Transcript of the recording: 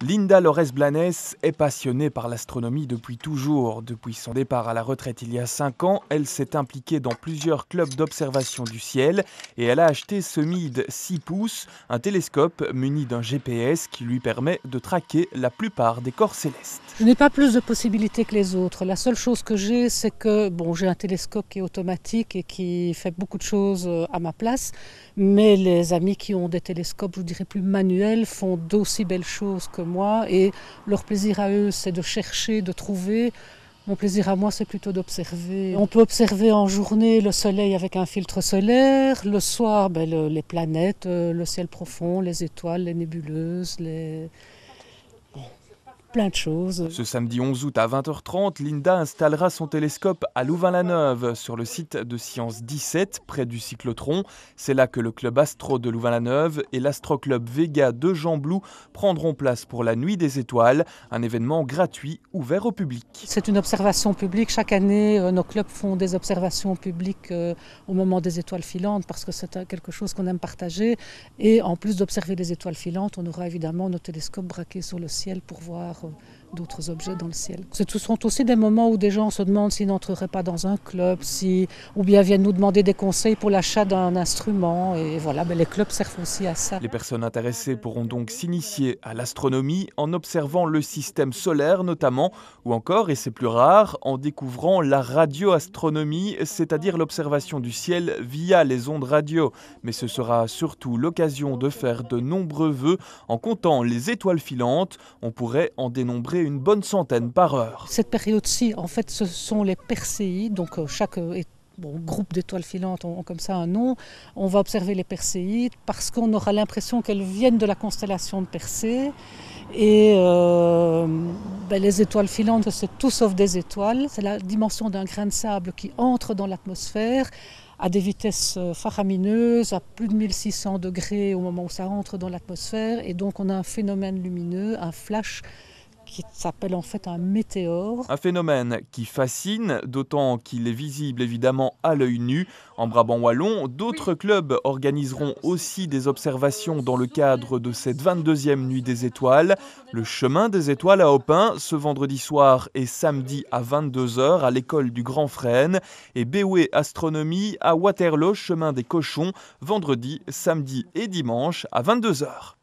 Linda Lorez-Blanes est passionnée par l'astronomie depuis toujours. Depuis son départ à la retraite il y a 5 ans, elle s'est impliquée dans plusieurs clubs d'observation du ciel et elle a acheté ce MID 6 pouces, un télescope muni d'un GPS qui lui permet de traquer la plupart des corps célestes. Je n'ai pas plus de possibilités que les autres. La seule chose que j'ai, c'est que j'ai un télescope qui est automatique et qui fait beaucoup de choses à ma place. Mais les amis qui ont des télescopes, je vous dirais plus manuels, font d'aussi belles choses que moi. Et leur plaisir à eux, c'est de chercher, de trouver. Mon plaisir à moi, c'est plutôt d'observer. On peut observer en journée le soleil avec un filtre solaire. Le soir, les planètes, le ciel profond, les étoiles, les nébuleuses, plein de choses. Ce samedi 11 août à 20h30, Linda installera son télescope à Louvain-la-Neuve, sur le site de Sciences 17, près du cyclotron. C'est là que le club Astro de Louvain-la-Neuve et l'Astroclub Vega de Gembloux prendront place pour la Nuit des Étoiles, un événement gratuit ouvert au public. C'est une observation publique. Chaque année, nos clubs font des observations publiques au moment des étoiles filantes parce que c'est quelque chose qu'on aime partager. Et en plus d'observer les étoiles filantes, on aura évidemment nos télescopes braqués sur le ciel pour voir d'autres objets dans le ciel. Ce sont aussi des moments où des gens se demandent s'ils n'entreraient pas dans un club, ou bien viennent nous demander des conseils pour l'achat d'un instrument. Et voilà, les clubs servent aussi à ça. Les personnes intéressées pourront donc s'initier à l'astronomie en observant le système solaire notamment, ou encore, et c'est plus rare, en découvrant la radioastronomie, c'est-à-dire l'observation du ciel via les ondes radio. Mais ce sera surtout l'occasion de faire de nombreux vœux en comptant les étoiles filantes. On pourrait en dénombrer une bonne centaine par heure. Cette période-ci, en fait, ce sont les Perséides, donc chaque groupe d'étoiles filantes ont comme ça un nom. On va observer les Perséides parce qu'on aura l'impression qu'elles viennent de la constellation de Persée. Et les étoiles filantes, c'est tout sauf des étoiles. C'est la dimension d'un grain de sable qui entre dans l'atmosphère à des vitesses faramineuses, à plus de 1600 degrés au moment où ça entre dans l'atmosphère. Et donc on a un phénomène lumineux, un flash, qui s'appelle en fait un météore. Un phénomène qui fascine, d'autant qu'il est visible évidemment à l'œil nu. En Brabant wallon, d'autres clubs organiseront aussi des observations dans le cadre de cette 22e Nuit des Étoiles. Le chemin des étoiles à Opin, ce vendredi soir et samedi à 22h à l'école du Grand Frêne. Et Béoué Astronomie à Waterloo, chemin des Cochons, vendredi, samedi et dimanche à 22h.